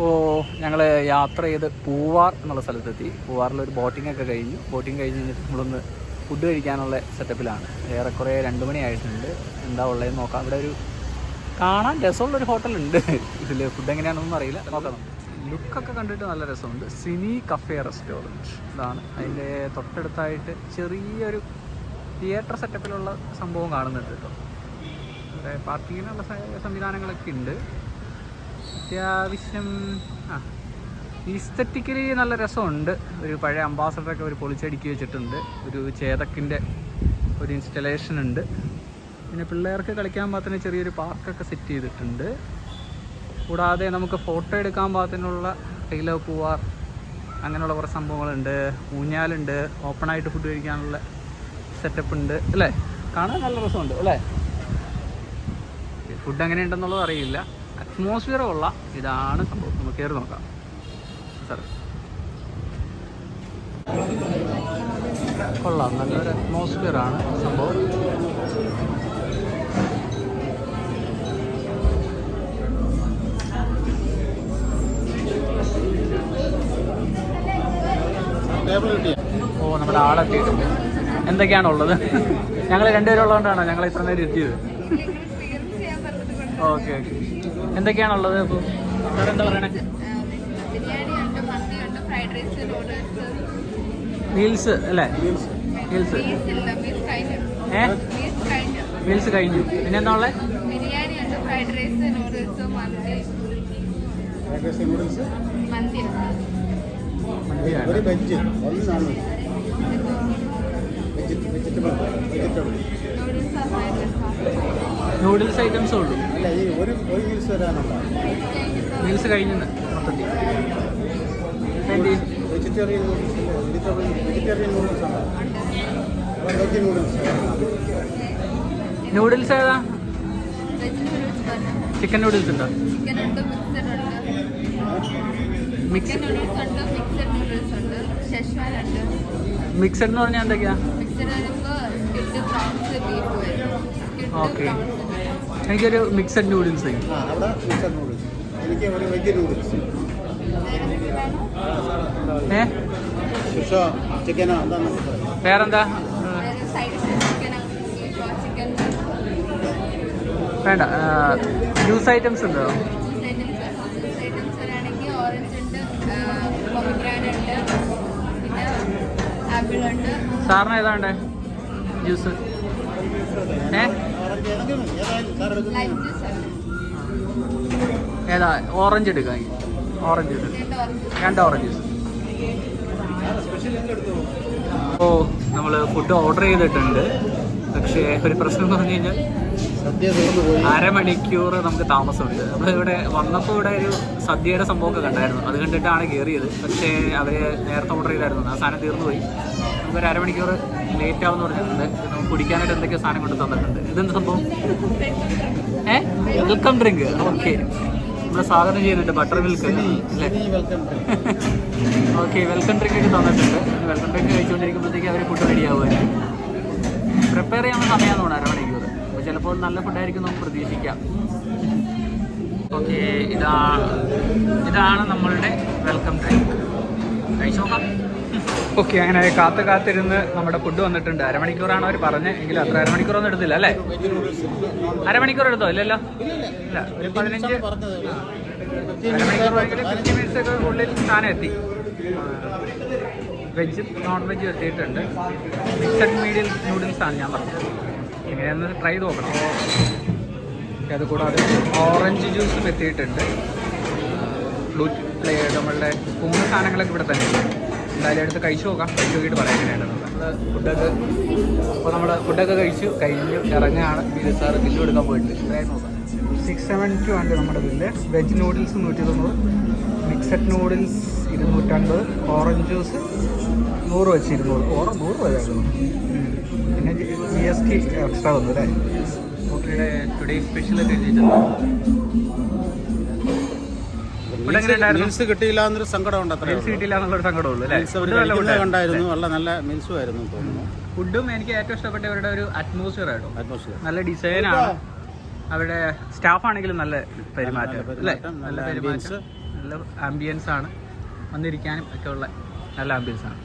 അപ്പോൾ ഞങ്ങൾ യാത്ര ചെയ്ത് പൂവാർ എന്നുള്ള സ്ഥലത്തെത്തി. പൂവാറിലൊരു ബോട്ടിംഗ് ഒക്കെ കഴിഞ്ഞു. ബോട്ടിംഗ് കഴിഞ്ഞ് കഴിഞ്ഞിട്ട് നമ്മളൊന്ന് ഫുഡ് കഴിക്കാനുള്ള സെറ്റപ്പിലാണ്. ഏറെക്കുറെ 2 മണിയായിട്ടുണ്ട്. എന്താ ഉള്ളതെന്ന് നോക്കാം. ഇവിടെ ഒരു കാണാൻ രസമുള്ളൊരു ഹോട്ടലുണ്ട്. ഇതിൽ ഫുഡ് എങ്ങനെയാണെന്നൊന്നും അറിയില്ല, നോക്കാം. ലുക്കൊക്കെ കണ്ടിട്ട് നല്ല രസമുണ്ട്. സിനി കഫേ റെസ്റ്റോറൻറ്റ് ഇതാണ്. അതിൻ്റെ തൊട്ടടുത്തായിട്ട് ചെറിയൊരു തിയേറ്റർ സെറ്റപ്പിലുള്ള സംഭവം കാണുന്നുണ്ട് കേട്ടോ. ഇവിടെ പാർക്കിങ്ങിനുള്ള സംവിധാനങ്ങളൊക്കെ ഉണ്ട്. അത്യാവശ്യം ഈസ്തറ്റിക്കലി നല്ല രസമുണ്ട്. ഒരു പഴയ അംബാസഡറൊക്കെ ഒരു പൊളിച്ചടുക്കി വെച്ചിട്ടുണ്ട്. ഒരു ചേതക്കിൻ്റെ ഒരു ഇൻസ്റ്റലേഷൻ ഉണ്ട്. പിന്നെ പിള്ളേർക്ക് കളിക്കാൻ പാകത്തിന് ചെറിയൊരു പാർക്കൊക്കെ സെറ്റ് ചെയ്തിട്ടുണ്ട്. കൂടാതെ നമുക്ക് ഫോട്ടോ എടുക്കാൻ പാകത്തിനുള്ള ടൈലോ പൂവാർ അങ്ങനെയുള്ള കുറേ സംഭവങ്ങളുണ്ട്. ഊഞ്ഞാലുണ്ട്. ഓപ്പണായിട്ട് ഫുഡ് കഴിക്കാനുള്ള സെറ്റപ്പ് ഉണ്ട് അല്ലേ. കാണാൻ നല്ല രസമുണ്ട് അല്ലേ. ഫുഡ് എങ്ങനെയുണ്ടെന്നുള്ളത് അറിയില്ല. അറ്റ്മോസ്ഫിയർ കൊള്ളാം. ഇതാണ് സംഭവം. നമുക്ക് കയറി നോക്കാം. സാർ കൊള്ളാം. നല്ലൊരു അറ്റ്മോസ്ഫിയറാണ് സംഭവം. ഓ, നമ്മുടെ ആളെത്തിയിട്ടുണ്ട്. എന്തൊക്കെയാണുള്ളത്? ഞങ്ങൾ രണ്ടുപേരും ഉള്ളതുകൊണ്ടാണോ ഞങ്ങൾ ഇത്ര നേരം എത്തിയത്? Okay okay. എന്തൊക്കെയാണുള്ളത്? അപ്പോൾ സാർ എന്താ പറയണേ? മീൽസ് അല്ലേ? മീൽസ് മീൽസ് കഴിഞ്ഞു. പിന്നെ എന്താ ഉള്ളത്? നൂഡിൽസ് ഐറ്റംസേ ഉള്ളൂ. മീൽസ് കഴിഞ്ഞു മൊത്തത്തിൽ. നൂഡിൽസ് ഏതാ? ചിക്കൻ നൂഡിൽസ് ഉണ്ടോ? മിക്സഡ് എന്ന് പറഞ്ഞാൽ എന്തൊക്കെയാ? ഓക്കെ, എനിക്കൊരു മിക്സഡ് നൂഡിൽസ്. വേറെന്താ? വേണ്ട. ജ്യൂസ് ഐറ്റംസ് ഉണ്ടോ? സാറിന് ഏതാണ്ട് ജ്യൂസ്? ഏതാ? ഓറഞ്ച് എടുക്കാം. Orange 2 orange juice. അപ്പോൾ നമ്മൾ ഫുഡ് ഓർഡർ ചെയ്തിട്ടുണ്ട്. പക്ഷേ ഒരു പ്രശ്നം എന്ന് പറഞ്ഞു കഴിഞ്ഞാൽ അരമണിക്കൂർ നമുക്ക് താമസമുണ്ട്. നമ്മളിവിടെ വന്നപ്പോൾ ഇവിടെ ഒരു സദ്യയുടെ സംഭവമൊക്കെ കണ്ടായിരുന്നു. അത് കണ്ടിട്ടാണ് കയറിയത്. പക്ഷേ അവർ നേരത്തെ ഓർഡർ ചെയ്തായിരുന്നു. ആ സാധനം തീർന്നു പോയി. നമുക്കൊരു അരമണിക്കൂർ ലേറ്റ് ആവുമെന്ന് പറഞ്ഞിട്ടുണ്ട്. നമുക്ക് കുടിക്കാനായിട്ട് എന്തൊക്കെയോ സാധനം കൊണ്ട് തന്നിട്ടുണ്ട്. ഇതെന്ത് സംഭവം? Welcome drink. ഓക്കെ, നമ്മളെ സ്വാഗതം ചെയ്യുന്നുണ്ട്. ബട്ടർ മിൽക്ക് അല്ലേ? ഓക്കെ, വെൽക്കം ഡ്രിങ്ക് ഒക്കെ തന്നിട്ടുണ്ട്. വെൽക്കം ഡ്രിങ്ക് കഴിച്ചുകൊണ്ടിരിക്കുമ്പോഴത്തേക്ക് അവർ ഫുഡ് റെഡി ആവുമായിരിക്കും. പ്രിപ്പയർ ചെയ്യാനുള്ള സമയമാണ് തോന്നുന്നു അരമണിക്കൂർ. അപ്പോൾ ചിലപ്പോൾ നല്ല ഫുഡായിരിക്കും നമുക്ക് പ്രതീക്ഷിക്കാം. ഓക്കെ, ഇതാണ് നമ്മളുടെ വെൽക്കം ഡ്രിങ്ക്. കഴിച്ചു നോക്കാം. ഓക്കെ, അങ്ങനെ കാത്തിരുന്ന് നമ്മുടെ ഫുഡ് വന്നിട്ടുണ്ട്. അരമണിക്കൂറാണ് അവർ പറഞ്ഞത്. എങ്കിലും അത്ര അരമണിക്കൂറൊന്നും എടുത്തില്ല അല്ലേ? അരമണിക്കൂർ എടുത്തോ? ഇല്ലല്ലോ, ഇല്ല. ഒരു 15 അരമണിക്കൂർ 50 മിനിറ്റ്സ് ഒക്കെ ഉള്ളിൽ സാധനം എത്തി. വെജും നോൺ വെജും എത്തിയിട്ടുണ്ട്. മിക്സഡ് മീഡിയം നൂഡിൽസാണ് ഞാൻ പറഞ്ഞത്. ഇങ്ങനെയൊന്ന് ട്രൈ ചെയ്ത് നോക്കണം. അതുകൂടാതെ ഓറഞ്ച് ജ്യൂസും എത്തിയിട്ടുണ്ട്. നമ്മളുടെ സ്പൂണ് സാധനങ്ങളൊക്കെ ഇവിടെ തന്നെ ഉണ്ട്. എന്തായാലും എടുത്ത് കഴിച്ചു നോക്കാം. കഴിച്ചു നോക്കിയിട്ട് പറയാൻ എങ്ങനെയാണ് നമ്മൾ ഫുഡൊക്കെ കഴിച്ചു കഴിഞ്ഞു ഇറങ്ങുകയാണ്. ബില്ല് സാറ് ബില്ല് കൊടുക്കാൻ പോയിട്ടുണ്ട്. ഇത്രയും നോക്കാം. 672 ആണ് നമ്മുടെ bill. Veg noodles 190, mixed noodles 250, orange juice 100 വെച്ച് 200 രൂപയായിരുന്നു. പിന്നെ GST എക്സ്ട്രാ വന്നു അല്ലേ? ഓക്കെ, ടുഡേ സ്പെഷ്യലൊക്കെ എഴുതിയിട്ടുണ്ട്. മീൽസ് കിട്ടിയില്ല എന്നൊരു സങ്കടമുണ്ട്. മീൽസ് കിട്ടിയില്ല എന്നുള്ളൊരു സങ്കടമുള്ളൂ അല്ലേ? കണ്ടായിരുന്നു. നല്ല മീൽസും ആയിരുന്നു തോന്നുന്നു. ഫുഡും എനിക്ക് ഏറ്റവും ഇഷ്ടപ്പെട്ട അവരുടെ ഒരു അറ്റ്മോസ്ഫിയർ ആയിരുന്നു. നല്ല ഡിസൈനാണ്. അവരുടെ സ്റ്റാഫ് ആണെങ്കിലും നല്ല പെരുമാറ്റം അല്ലേ? നല്ല പെരുമാറ്റം, നല്ല നല്ല ആംബിയൻസ് ആണ്, വന്നിരിക്കാനും ഒക്കെ ഉള്ള നല്ല ആംബിയൻസ് ആണ്.